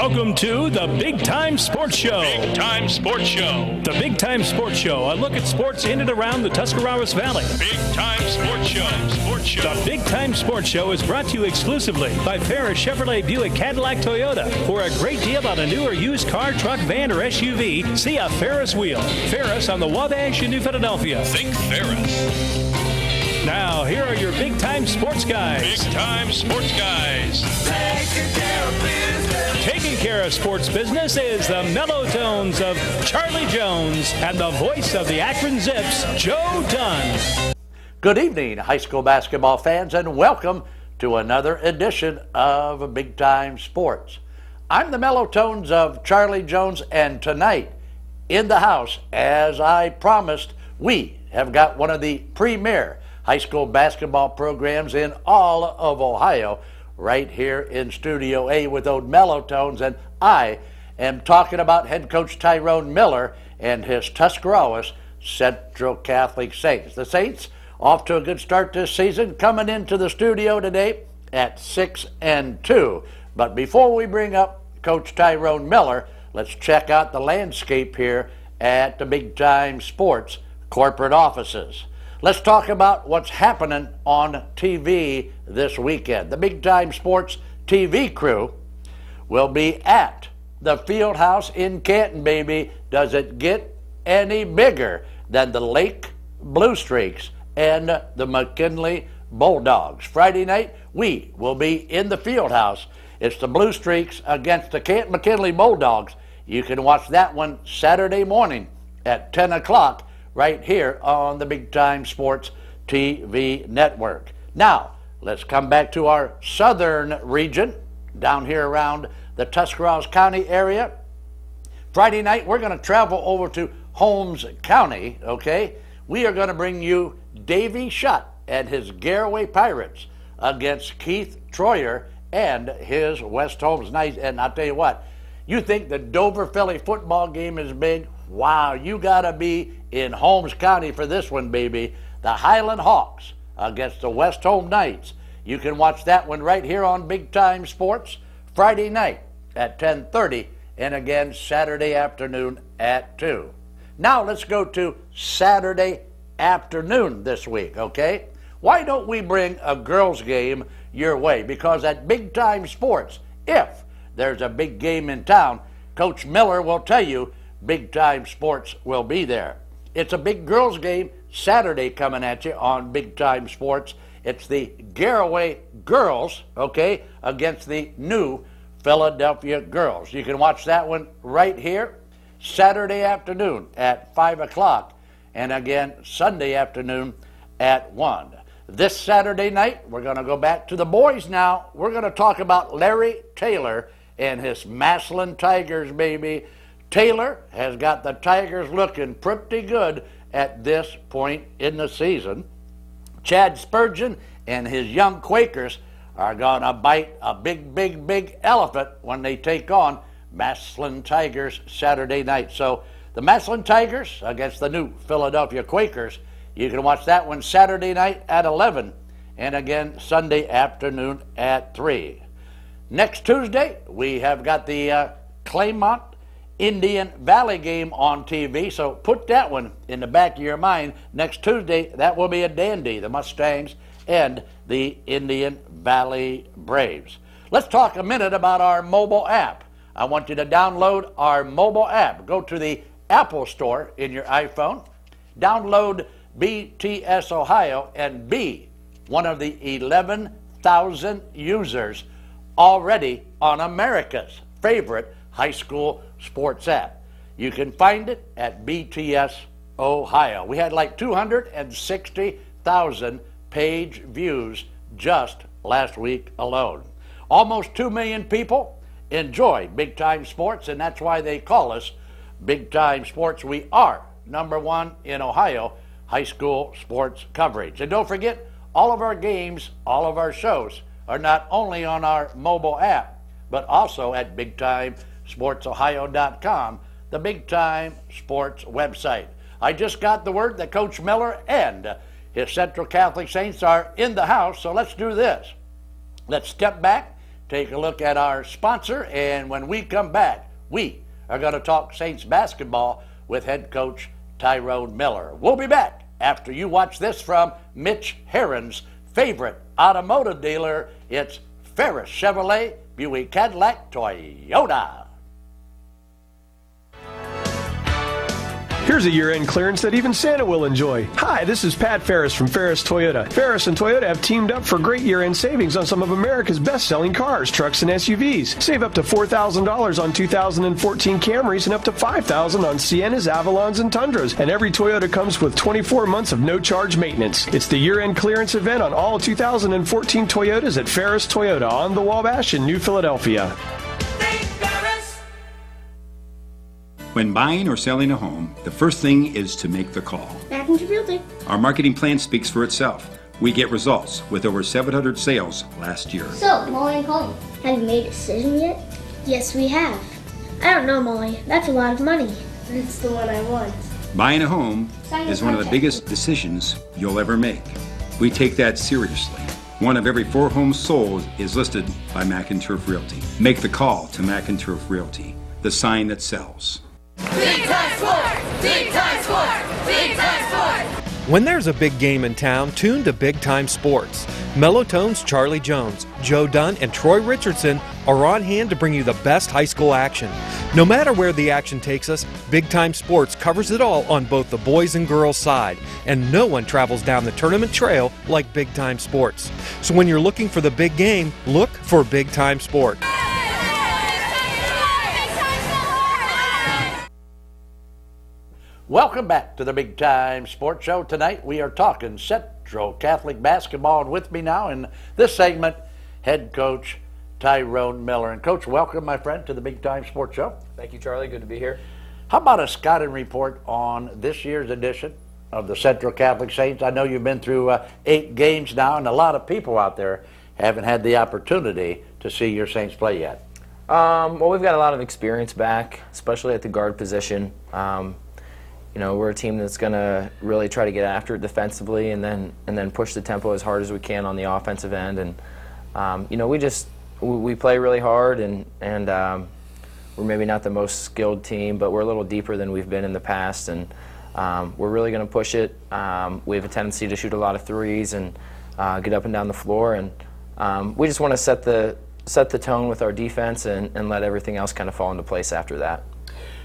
Welcome to the Big Time Sports Show. Big Time Sports Show. The Big Time Sports Show, a look at sports in and around the Tuscarawas Valley. Big Time Sports Show. The Big Time Sports Show is brought to you exclusively by Ferris Chevrolet Buick Cadillac Toyota. For a great deal on a new or used car, truck, van, or SUV, see a Ferris wheel. Ferris on the Wabash in New Philadelphia. Think Ferris. Now, here are your Big Time Sports Guys. Big Time Sports Guys. Taking care of sports business is the mellow tones of Charlie Jones and the voice of the Akron Zips, Joe Dunn. Good evening, high school basketball fans, and welcome to another edition of Big Time Sports. I'm the mellow tones of Charlie Jones, and tonight in the house, as I promised, we have got one of the premier high school basketball programs in all of Ohio, right here in Studio A with those mellow tones, and I am talking about head coach Tyrone Miller and his Tuscarawas Central Catholic Saints. The Saints off to a good start this season, coming into the studio today at 6-2. But before we bring up Coach Tyrone Miller, let's check out the landscape here at the Big Time Sports corporate offices. Let's talk about what's happening on TV this weekend. The Big Time Sports TV crew will be at the Field House in Canton, baby. Does it get any bigger than the Lake Blue Streaks and the McKinley Bulldogs? Friday night, we will be in the Field House. It's the Blue Streaks against the Canton McKinley Bulldogs. You can watch that one Saturday morning at 10 o'clock. Right here on the Big Time Sports TV network. Now, let's come back to our southern region, down here around the Tuscarawas County area. Friday night, we're going to travel over to Holmes County, okay? We are going to bring you Davey Shutt and his Garaway Pirates against Keith Troyer and his West Holmes Knights. And I'll tell you what, you think the Dover Philly football game is big? Wow, you got to be in Holmes County for this one, baby. The Highland Hawks against the West Holmes Knights. You can watch that one right here on Big Time Sports Friday night at 10:30 and again Saturday afternoon at 2. Now let's go to Saturday afternoon this week, okay? Why don't we bring a girls game your way? Because at Big Time Sports, if there's a big game in town, Coach Miller will tell you Big Time Sports will be there. It's a big girls game Saturday coming at you on Big Time Sports. It's the Garaway girls, okay, against the new Philadelphia girls. You can watch that one right here Saturday afternoon at 5 o'clock and again Sunday afternoon at 1. This Saturday night, we're going to go back to the boys now. We're going to talk about Larry Taylor and his Massillon Tigers, baby. Taylor has got the Tigers looking pretty good at this point in the season. Chad Spurgeon and his young Quakers are going to bite a big elephant when they take on Massillon Tigers Saturday night. So the Massillon Tigers against the new Philadelphia Quakers, you can watch that one Saturday night at 11 and again Sunday afternoon at 3. Next Tuesday, we have got the Claymont Indian Valley game on TV, so put that one in the back of your mind. Next Tuesday, that will be a dandy, the Mustangs and the Indian Valley Braves. Let's talk a minute about our mobile app. I want you to download our mobile app. Go to the Apple Store in your iPhone, download BTS Ohio, and be one of the 11,000 users already on America's favorite high school sports app. You can find it at BTS Ohio. We had like 260,000 page views just last week alone. Almost 2 million people enjoy Big Time Sports, and that's why they call us Big Time Sports. We are #1 in Ohio high school sports coverage. And don't forget, all of our games, all of our shows are not only on our mobile app, but also at BigTimeSportsOhio.com, the Big Time Sports website. I just got the word that Coach Miller and his Central Catholic Saints are in the house, so let's do this. Let's step back, take a look at our sponsor, and when we come back, we are going to talk Saints basketball with head coach Tyrone Miller. We'll be back after you watch this from Mitch Herron's favorite automotive dealer. It's Ferris Chevrolet, Buick Cadillac, Toyota. Here's a year-end clearance that even Santa will enjoy. Hi, this is Pat Ferris from Ferris Toyota. Ferris and Toyota have teamed up for great year-end savings on some of America's best-selling cars, trucks, and SUVs. Save up to $4,000 on 2014 Camrys and up to $5,000 on Siennas, Avalons, and Tundras. And every Toyota comes with 24 months of no-charge maintenance. It's the year-end clearance event on all 2014 Toyotas at Ferris Toyota on the Wabash in New Philadelphia. When buying or selling a home, the first thing is to make the call. Macintosh Realty. Our marketing plan speaks for itself. We get results with over 700 sales last year. So, Molly and Colton, have you made a decision yet? Yes, we have. I don't know, Molly. That's a lot of money. It's the one I want. Buying a home is one of the biggest decisions you'll ever make. We take that seriously. One of every 4 homes sold is listed by Macintosh Realty. Make the call to Macintosh Realty, the sign that sells. Big time sports! Big time sports! Big time sports! When there's a big game in town, tune to Big Time Sports. Mellow-Tone's Charlie Jones, Joe Dunn, and Troy Richardson are on hand to bring you the best high school action. No matter where the action takes us, Big Time Sports covers it all on both the boys and girls side, and no one travels down the tournament trail like Big Time Sports. So when you're looking for the big game, look for Big Time Sports. Welcome back to the Big Time Sports Show. Tonight we are talking Central Catholic basketball, and with me now in this segment, head coach Tyrone Miller. And Coach, welcome, my friend, to the Big Time Sports Show. Thank you, Charlie. Good to be here. How about a scouting report on this year's edition of the Central Catholic Saints? I know you've been through 8 games now, and a lot of people out there haven't had the opportunity to see your Saints play yet. Well, we've got a lot of experience back, especially at the guard position. You know, we're a team that's going to really try to get after it defensively and then push the tempo as hard as we can on the offensive end. And you know, we play really hard, and we're maybe not the most skilled team, but we're a little deeper than we've been in the past, and we're really going to push it. We have a tendency to shoot a lot of threes and get up and down the floor, and we just want to set the tone with our defense and let everything else kind of fall into place after that.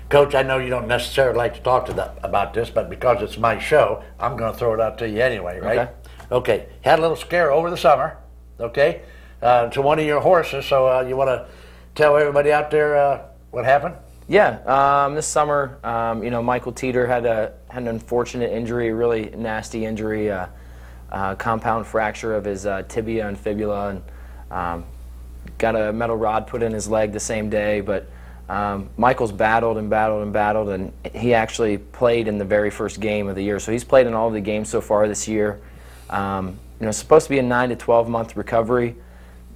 Coach, I know you don't necessarily like to talk about this, but because it's my show, I'm going to throw it out to you anyway, right? Okay. Had a little scare over the summer, okay, to one of your horses, so you want to tell everybody out there what happened? Yeah, this summer, you know, Michael Teeter had an unfortunate injury, a really nasty injury, compound fracture of his tibia and fibula, and got a metal rod put in his leg the same day, but Michael's battled and battled and battled, and he actually played in the very first game of the year. So he's played in all of the games so far this year. You know, it's supposed to be a 9 to 12 month recovery,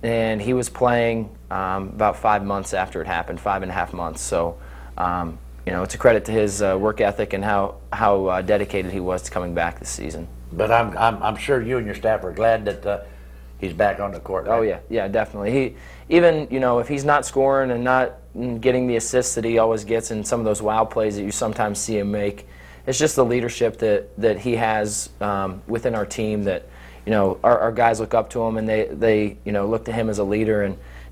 and he was playing about 5 months after it happened, 5.5 months. So you know, it's a credit to his work ethic and how dedicated he was to coming back this season. But I'm sure you and your staff are glad that he's back on the court. Right? Oh yeah, definitely. Even you know, if he's not scoring and not getting the assists that he always gets in some of those wild plays that you sometimes see him make, it's just the leadership that he has within our team that, you know, our guys look up to him, and they you know, look to him as a leader,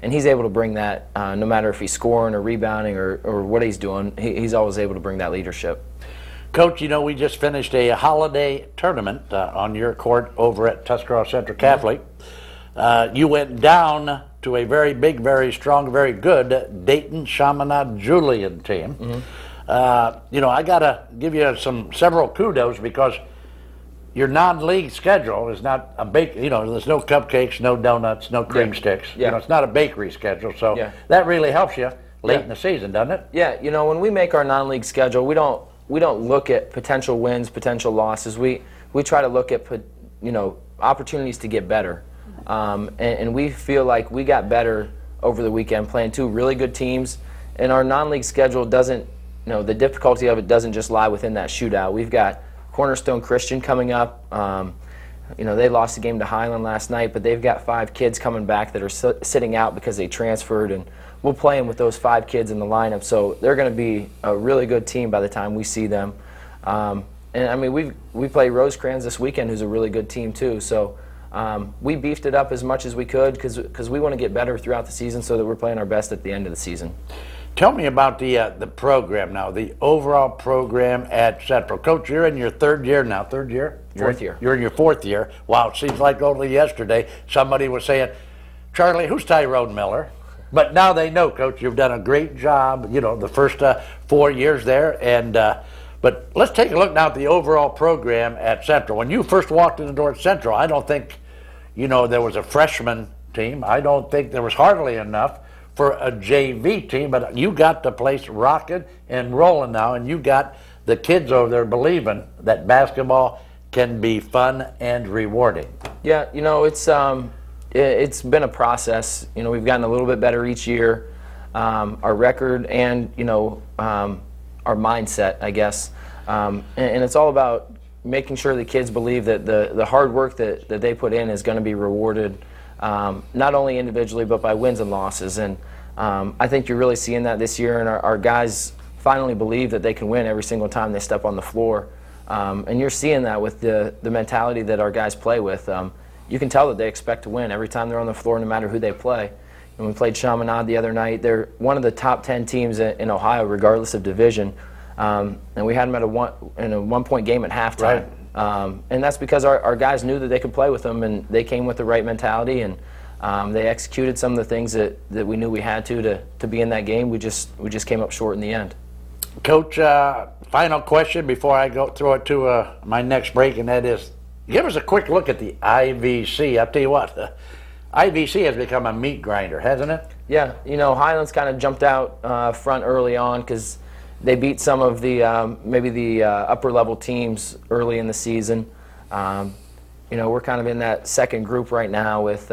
and he's able to bring that no matter if he's scoring or rebounding or what he's doing. He's always able to bring that leadership. Coach, you know, we just finished a holiday tournament on your court over at Tuscarawas Central Catholic. You went down to a very big, very strong, very good Dayton Chaminade Julian team. You know, I got to give you several kudos, because your non-league schedule is not a you know, there's no cupcakes, no donuts, no cream sticks. You know, it's not a bakery schedule, so that really helps you late in the season, doesn't it? Yeah, you know, when we make our non-league schedule, we don't look at potential wins, potential losses. We try to look at, you know, opportunities to get better. And we feel like we got better over the weekend playing 2 really good teams, and our non-league schedule doesn't, you know, the difficulty of it doesn't just lie within that shootout. We've got Cornerstone Christian coming up, they lost a game to Highland last night, but they've got 5 kids coming back that are sitting out because they transferred, and we'll play them with those 5 kids in the lineup. So they're going to be a really good team by the time we see them. And I mean, we play Rosecrans this weekend, who's a really good team too. So we beefed it up as much as we could because we want to get better throughout the season so that we're playing our best at the end of the season. Tell me about the program now, the overall program at Central. Coach, you're in your 3rd year now. 3rd year? Fourth year. You're in your 4th year. Wow, it seems like only yesterday somebody was saying, Charlie, who's Tyrone Miller? But now they know, Coach, you've done a great job, the first 4 years there. And but let's take a look now at the overall program at Central. When you first walked in the door at Central, I don't think, there was a freshman team. I don't think there was hardly enough for a JV team, but you got the place rocking and rolling now, and you got the kids over there believing that basketball can be fun and rewarding. Yeah, it's been a process. We've gotten a little bit better each year. Our record and our mindset, I guess, and it's all about making sure the kids believe that the hard work that they put in is going to be rewarded, not only individually but by wins and losses. And I think you're really seeing that this year, and our guys finally believe that they can win every single time they step on the floor. And you're seeing that with the mentality that our guys play with. You can tell that they expect to win every time they're on the floor, no matter who they play. And we played Chaminade the other night. They're one of the top 10 teams in Ohio, regardless of division. And we had them at a one-point game at halftime. Right. And that's because our guys knew that they could play with them, and they came with the right mentality, and they executed some of the things that we knew we had to be in that game. We just came up short in the end. Coach, final question before I throw it to my next break, and that is, give us a quick look at the IVC. I'll tell you what, the IVC has become a meat grinder, hasn't it? Yeah, Highlands kind of jumped out front early on because they beat some of the maybe the upper level teams early in the season. We're kind of in that second group right now with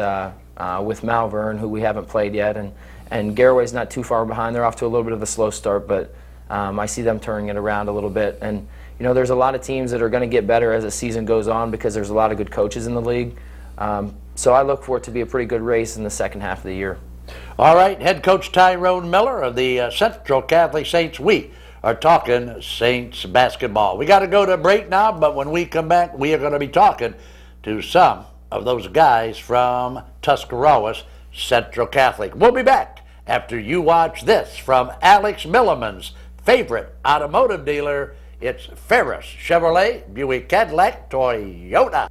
Malvern, who we haven't played yet, and Garraway's not too far behind. They're off to a little bit of a slow start, but I see them turning it around a little bit. And there's a lot of teams that are going to get better as the season goes on because there's a lot of good coaches in the league. So I look for it to be a pretty good race in the second half of the year. All right, head coach Tyrone Miller of the Central Catholic Saints. We are talking Saints basketball. We got to go to a break now, but when we come back, we are going to be talking to some of those guys from Tuscarawas Central Catholic. We'll be back after you watch this from Alex Milliman's favorite automotive dealer. It's Ferris Chevrolet, Buick Cadillac, Toyota.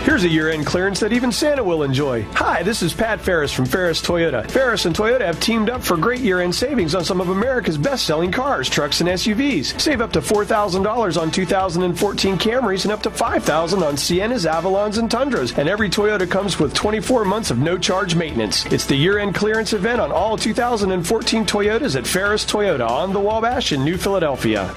Here's a year-end clearance that even Santa will enjoy. Hi, this is Pat Ferris from Ferris Toyota. Ferris and Toyota have teamed up for great year-end savings on some of America's best-selling cars, trucks, and SUVs. Save up to $4,000 on 2014 Camrys and up to $5,000 on Siennas, Avalons, and Tundras. And every Toyota comes with 24 months of no-charge maintenance. It's the year-end clearance event on all 2014 Toyotas at Ferris Toyota on the Wabash in New Philadelphia.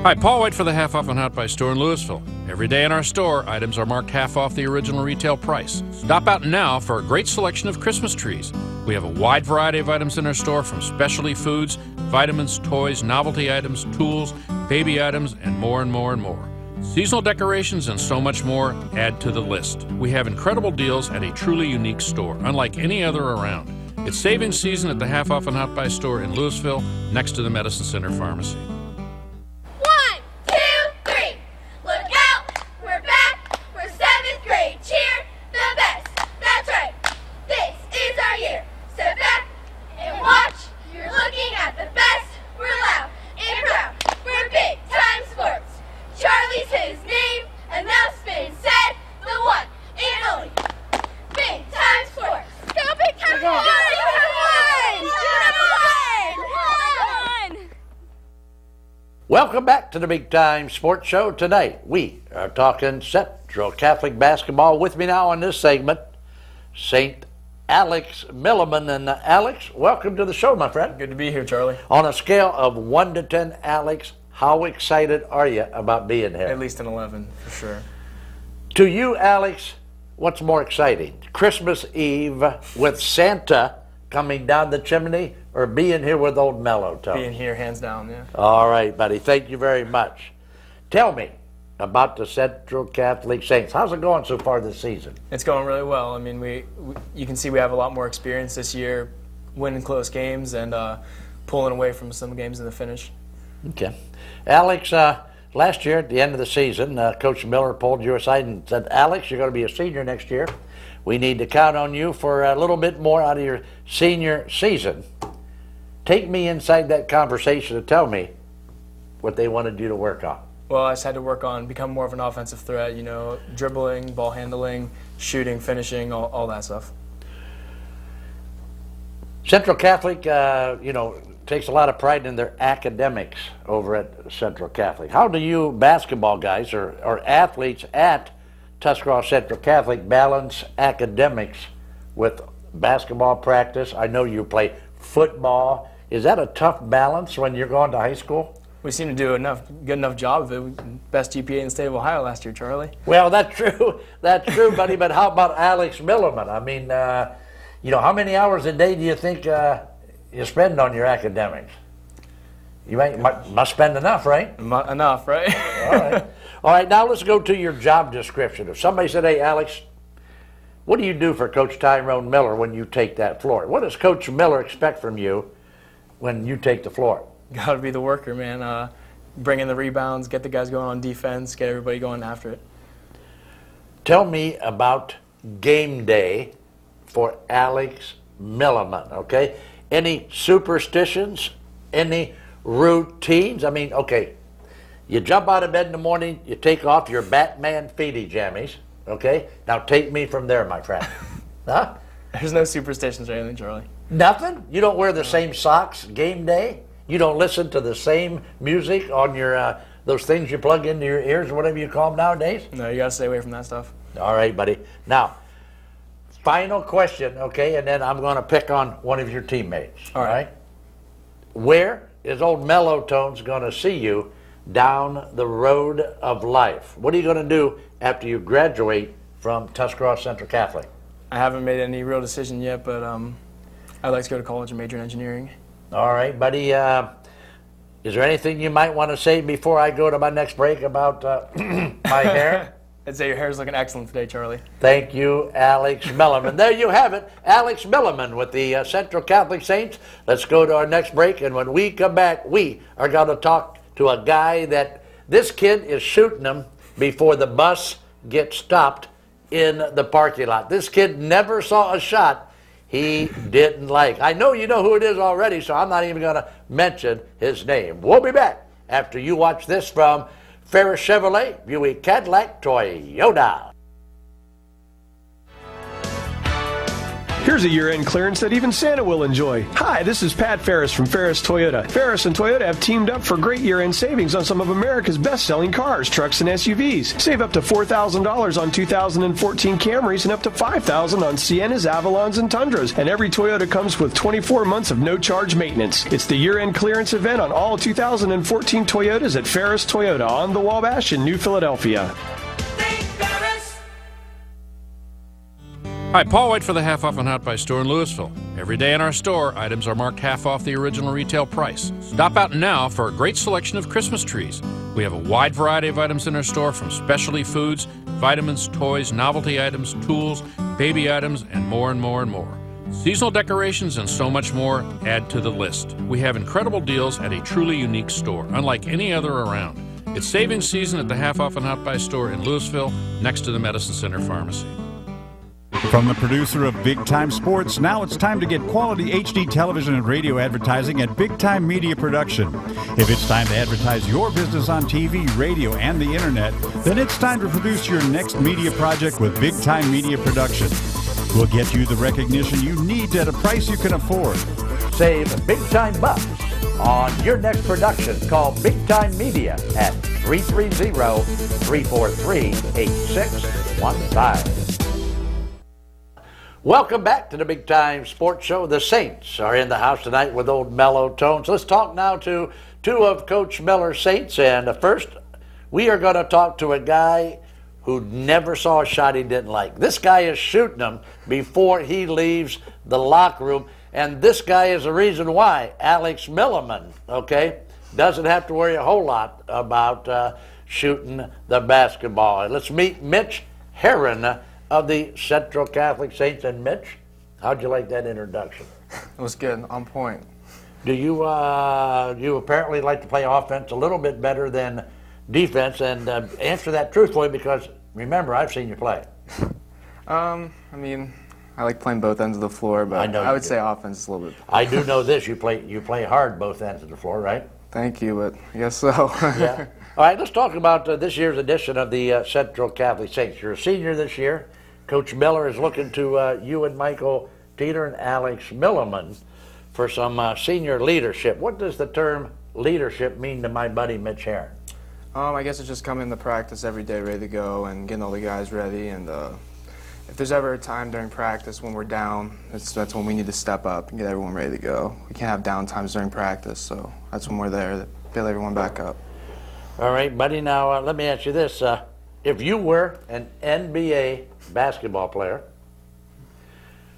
Hi, Paul White for the Half Off and Hot Buy store in Louisville. Every day in our store, items are marked half off the original retail price. Stop out now for a great selection of Christmas trees. We have a wide variety of items in our store, from specialty foods, vitamins, toys, novelty items, tools, baby items, and more and more and more. Seasonal decorations and so much more add to the list. We have incredible deals at a truly unique store, unlike any other around. It's savings season at the Half Off and Hot Buy store in Louisville, next to the Medicine Center Pharmacy. Welcome back to the Big Time Sports Show. Tonight, we are talking Central Catholic basketball. With me now on this segment, St. Alex Milliman. And Alex, welcome to the show, my friend. Good to be here, Charlie. On a scale of 1 to 10, Alex, how excited are you about being here? At least an 11, for sure. To you, Alex, what's more exciting? Christmas Eve with Santa coming down the chimney, or being here with old Mellow Tones? Being here, hands down, yeah. All right, buddy. Thank you very much. Tell me about the Central Catholic Saints. How's it going so far this season? It's going really well. I mean, you can see we have a lot more experience this year, winning close games and pulling away from some games in the finish. Okay. Alex, last year at the end of the season, Coach Miller pulled you aside and said, Alex, you're going to be a senior next year. We need to count on you for a little bit more out of your senior season. Take me inside that conversation and tell me what they wanted you to work on. Well, I just had to work on becoming more of an offensive threat, you know, dribbling, ball handling, shooting, finishing, all that stuff. Central Catholic, you know, takes a lot of pride in their academics over at Central Catholic. How do you basketball guys or athletes at Tuscarawas Central Catholic balance academics with basketball practice? I know you play football. Is that a tough balance when you're going to high school? We seem to do a good enough job of it. Best GPA in the state of Ohio last year, Charlie. Well, that's true. That's true, buddy. But how about Alex Milliman? I mean, you know, how many hours a day do you think you spend on your academics? You must spend enough, right? Enough, right? All right. All right, now let's go to your job description. If somebody said, hey, Alex, what do you do for Coach Tyrone Miller when you take that floor? What does Coach Miller expect from you when you take the floor? Got to be the worker, man. Bring in the rebounds, get the guys going on defense, get everybody going after it. Tell me about game day for Alex Milliman, okay? Any superstitions? Any routines? I mean, okay, you jump out of bed in the morning, you take off your Batman feety jammies, okay? Now take me from there, my friend. Huh? There's no superstitions or anything, Charlie. Nothing? You don't wear the same socks game day? You don't listen to the same music on your those things you plug into your ears or whatever you call them nowadays? No, you got to stay away from that stuff. All right, buddy. Now, final question, okay, and then I'm going to pick on one of your teammates. All right. Where is old Mellow Tones going to see you down the road of life? What are you going to do after you graduate from Tuscarawas Central Catholic? I haven't made any real decision yet, but I'd like to go to college and major in engineering. All right, buddy. Is there anything you might want to say before I go to my next break about my hair? I'd say your hair's looking excellent today, Charlie. Thank you, Alex Milliman. There you have it, Alex Milliman with the Central Catholic Saints. Let's go to our next break, and when we come back, we are going to talk to a guy that this kid is shooting him before the bus gets stopped in the parking lot. This kid never saw a shot he didn't like. I know you know who it is already, so I'm not even going to mention his name. We'll be back after you watch this from Ferris Chevrolet, Buick Cadillac, Toyota. Here's a year-end clearance that even Santa will enjoy. Hi, this is Pat Ferris from Ferris Toyota. Ferris and Toyota have teamed up for great year-end savings on some of America's best-selling cars, trucks, and SUVs. Save up to $4,000 on 2014 Camrys and up to $5,000 on Siennas, Avalons, and Tundras. And every Toyota comes with 24 months of no-charge maintenance. It's the year-end clearance event on all 2014 Toyotas at Ferris Toyota on the Wabash in New Philadelphia. Hi, Paul White for the Half Off and Hot Buy store in Louisville. Every day in our store, items are marked half off the original retail price. Stop out now for a great selection of Christmas trees. We have a wide variety of items in our store, from specialty foods, vitamins, toys, novelty items, tools, baby items, and more and more and more. Seasonal decorations and so much more add to the list. We have incredible deals at a truly unique store, unlike any other around. It's savings season at the Half Off and Hot Buy store in Louisville, next to the Medicine Center Pharmacy. From the producer of Big Time Sports, now it's time to get quality HD television and radio advertising at Big Time Media Production. If it's time to advertise your business on TV, radio, and the internet, then it's time to produce your next media project with Big Time Media Production. We'll get you the recognition you need at a price you can afford. Save big time bucks on your next production. Call Big Time Media at 330-343-8615. Welcome back to the Big Time Sports Show. The Saints are in the house tonight with old Mellow Tones. Let's talk now to two of Coach Miller's Saints. And first, we are going to talk to a guy who never saw a shot he didn't like. This guy is shooting them before he leaves the locker room. And this guy is the reason why. Alex Milliman, okay, doesn't have to worry a whole lot about shooting the basketball. And let's meet Mitch Herron of the Central Catholic Saints. And Mitch, how'd you like that introduction? It was good, on point. Do you you apparently like to play offense a little bit better than defense? And answer that truthfully, because remember, I've seen you play. I mean, I like playing both ends of the floor, but I would say offense is a little bit. I do know this. You play hard both ends of the floor, right? Thank you, but I guess so. Yeah. All right, let's talk about this year's edition of the Central Catholic Saints. You're a senior this year. Coach Miller is looking to you and Michael Teeter and Alex Milliman for some senior leadership. What does the term leadership mean to my buddy Mitch Herron? I guess it's just coming to practice every day ready to go and getting all the guys ready. And if there's ever a time during practice when we're down, that's when we need to step up and get everyone ready to go. We can't have down times during practice, so that's when we're there to build everyone back up. All right, buddy. Now, let me ask you this. If you were an NBA basketball player,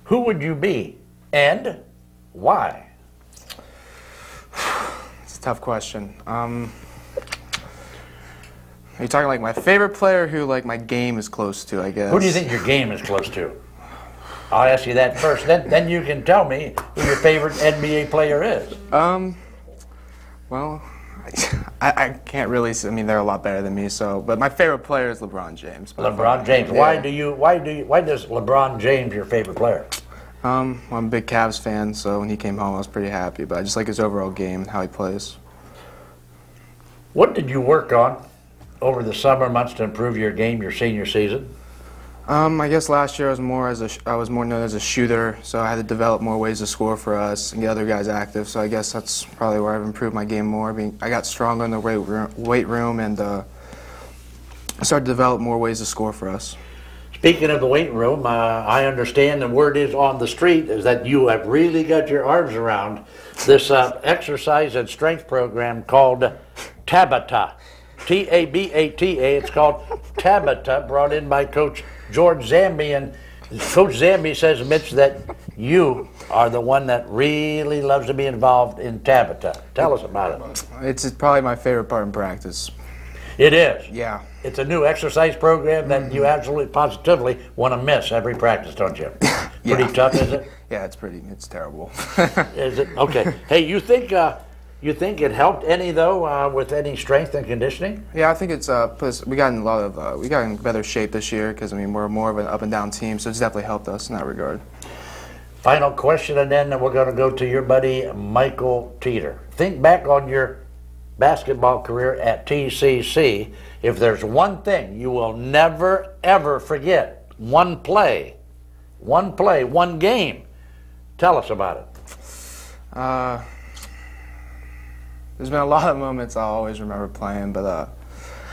who would you be and why? It's a tough question. Are you talking like my favorite player, who like my game is close to, I guess? Who do you think your game is close to? I'll ask you that first. Then you can tell me who your favorite NBA player is. Well, I can't really. I mean, they're a lot better than me. So, but my favorite player is LeBron James. LeBron James. Yeah. Why does LeBron James your favorite player? Well, I'm a big Cavs fan, so when he came home, I was pretty happy. But I just like his overall game, how he plays. What did you work on over the summer months to improve your game your senior season? I guess last year I was more known as a shooter, so I had to develop more ways to score for us and get other guys active. So I guess that's probably where I've improved my game more. I got stronger in the weight room and started to develop more ways to score for us. Speaking of the weight room, I understand the word is on the street is that you have really got your arms around this exercise and strength program called Tabata. T-A-B-A-T-A. It's called Tabata, brought in by Coach George Zambi. And Coach Zambi says, Mitch, that you are the one that really loves to be involved in Tabata. Tell us about it. It's probably my favorite part in practice. It is? Yeah. It's a new exercise program that you absolutely positively want to miss every practice, don't you? Pretty tough, is it? Yeah, it's terrible. Is it? Okay. Hey, you think it helped any though with any strength and conditioning? Yeah, I think it's we got in better shape this year because I mean we're more of an up and down team, so it's definitely helped us in that regard. Final question, and then we're going to go to your buddy Michael Teeter. Think back on your basketball career at TCC. If there's one thing you will never ever forget, one play, one game, tell us about it. There's been a lot of moments I'll always remember playing, but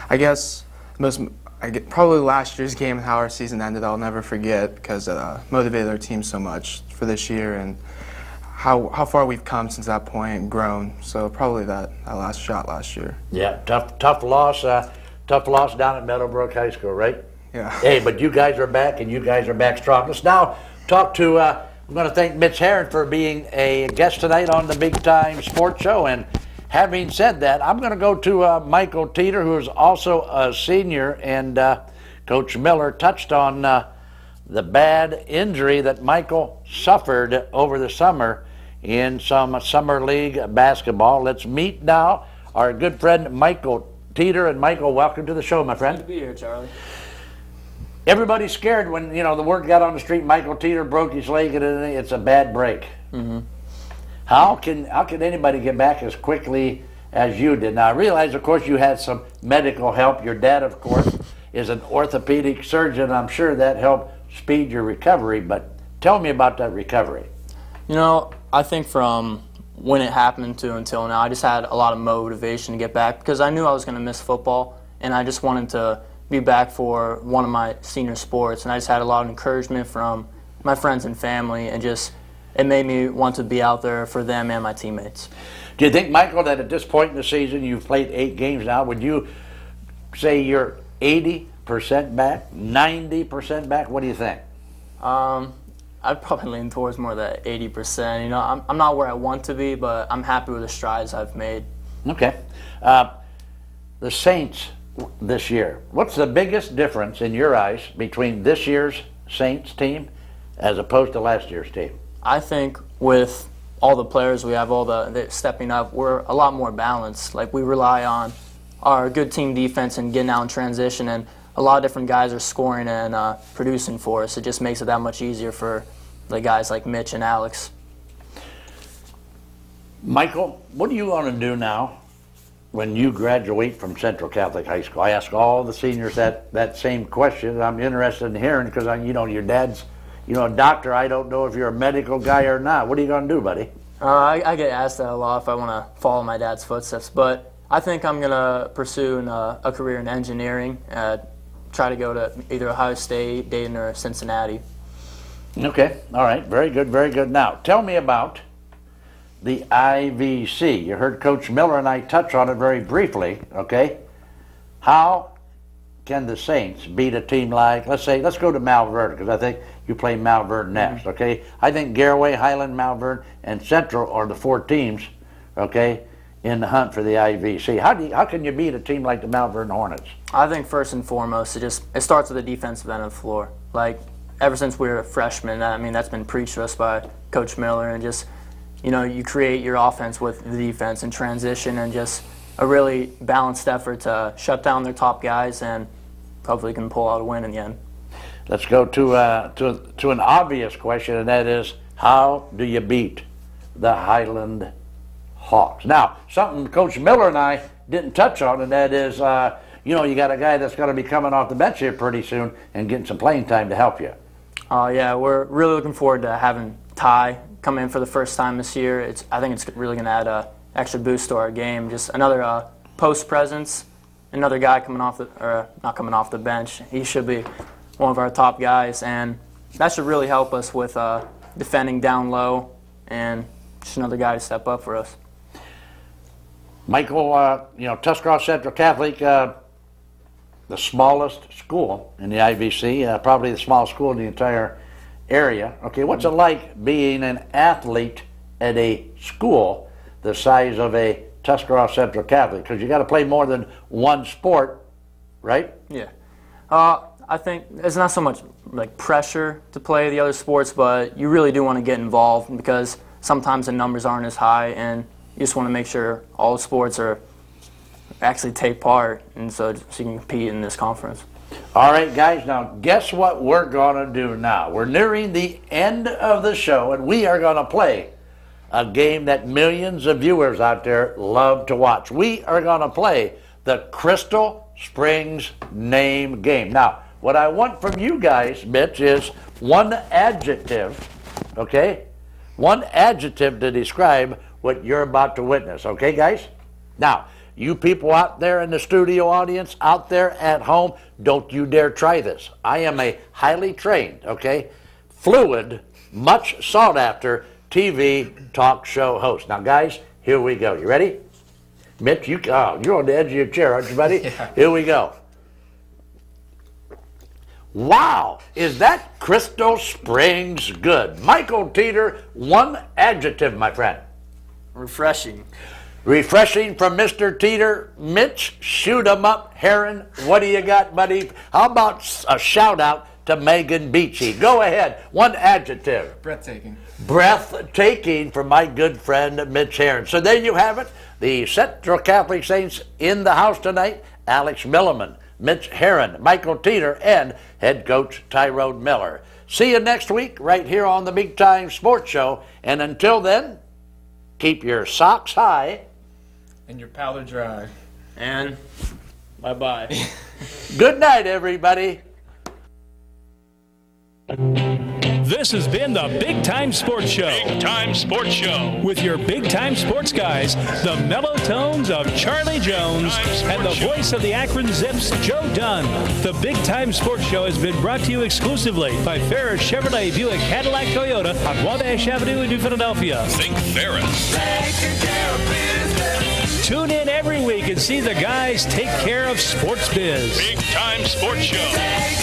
I guess probably last year's game and how our season ended I'll never forget because it motivated our team so much for this year and how far we've come since that point and grown. So probably that last shot last year. Yeah, tough loss down at Meadowbrook High School, right? Yeah. Hey, but you guys are back and you guys are back strong. Let's now talk to, I'm going to thank Mitch Herron for being a guest tonight on the Big Time Sports Show. And having said that, I'm going to go to Michael Teeter, who is also a senior, and Coach Miller touched on the bad injury that Michael suffered over the summer in some summer league basketball. Let's meet now our good friend Michael Teeter. And Michael, welcome to the show, my friend. Good to be here, Charlie. Everybody's scared when the word got on the street. Michael Teeter broke his leg, and it's a bad break. Mm-hmm. How can anybody get back as quickly as you did? Now, I realize, of course, you had some medical help. Your dad, of course, is an orthopedic surgeon. I'm sure that helped speed your recovery, but tell me about that recovery. I think from when it happened to until now, I just had a lot of motivation to get back because I knew I was going to miss football, and I just wanted to be back for one of my senior sports, and I just had a lot of encouragement from my friends and family, and it made me want to be out there for them and my teammates. Do you think, Michael, that at this point in the season, you've played 8 games now, would you say you're 80% back, 90% back? What do you think? I'd probably lean towards more the 80%. You know, I'm not where I want to be, but I'm happy with the strides I've made. Okay. The Saints this year, what's the biggest difference in your eyes between this year's Saints team as opposed to last year's team? I think with all the players we have, all the stepping up, we're a lot more balanced. Like, we rely on our good team defense and getting out in transition, and a lot of different guys are scoring and producing for us. It just makes it that much easier for the guys like Mitch and Alex. Michael, what are you going to do now when you graduate from Central Catholic High School? I ask all the seniors that same question. I'm interested in hearing because, you know, your dad's, you know, a doctor. I don't know if you're a medical guy or not. What are you going to do, buddy? I get asked that a lot if I want to follow my dad's footsteps, but I think I'm going to pursue a career in engineering, try to go to either Ohio State, Dayton, or Cincinnati. Okay, all right, very good, very good. Now, tell me about the IVC. You heard Coach Miller and I touch on it very briefly, okay? How can the Saints beat a team like, let's go to Malvern, because I think you play Malvern next, okay? I think Garaway, Highland, Malvern, and Central are the 4 teams, okay, in the hunt for the IVC. How can you beat a team like the Malvern Hornets? I think first and foremost, it starts with the defensive end of the floor. Like, ever since we were freshmen, I mean, that's been preached to us by Coach Miller, and just, you know, you create your offense with the defense and transition and just a really balanced effort to shut down their top guys and hopefully can pull out a win in the end. Let's go to an obvious question, and that is, how do you beat the Highland Hawks? Now, something Coach Miller and I didn't touch on, and that is, you know, you got a guy that's going to be coming off the bench here pretty soon and getting some playing time to help you. Yeah, we're really looking forward to having Ty come in for the first time this year. I think it's really going to add an extra boost to our game. Just another post presence, another guy not coming off the bench. He should be one of our top guys, and that should really help us with defending down low, and just another guy to step up for us. Michael, you know, Tuscarawas Central Catholic, the smallest school in the IVC, probably the smallest school in the entire area. Okay, what's it like being an athlete at a school the size of a Tuscarawas Central Catholic? Because you got to play more than one sport, right? Yeah. I think it's not so much like pressure to play the other sports, but you really do want to get involved because sometimes the numbers aren't as high, and you just want to make sure all the sports are actually take part, and so you can compete in this conference. All right, guys, now guess what we're going to do now? We're nearing the end of the show, and we are going to play a game that millions of viewers out there love to watch. We are going to play the Crystal Springs name game. Now, what I want from you guys, Mitch, is one adjective, okay? One adjective to describe what you're about to witness, okay, guys? Now, you people out there in the studio audience, out there at home, don't you dare try this. I am a highly trained, okay, fluid, much sought after TV talk show host. Now, guys, here we go. You ready? Mitch, you're on the edge of your chair, aren't you, buddy? Yeah. Here we go. Wow, is that Crystal Springs good? Michael Teeter, one adjective, my friend. Refreshing. Refreshing from Mr. Teeter. Mitch, shoot 'em up. Heron, what do you got, buddy? How about a shout out to Megan Beachy? Go ahead. One adjective. Breathtaking. Breathtaking from my good friend Mitch Heron. So there you have it. The Central Catholic Saints in the house tonight. Alex Milliman, Mitch Heron, Michael Teeter, and head coach Tyrone Miller. See you next week right here on the Big Time Sports Show. And until then, keep your socks high. And your powder dry. And bye-bye. Good night, everybody. This has been the Big Time Sports Show. Big Time Sports Show. With your Big Time Sports guys, the mellow tones of Charlie Jones and the voice of the Akron Zips, Joe Dunn. The Big Time Sports Show has been brought to you exclusively by Ferris Chevrolet Buick Cadillac Toyota on Wabash Avenue in New Philadelphia. Think Ferris. Tune in every week and see the guys take care of sports biz. Big Time Sports Show.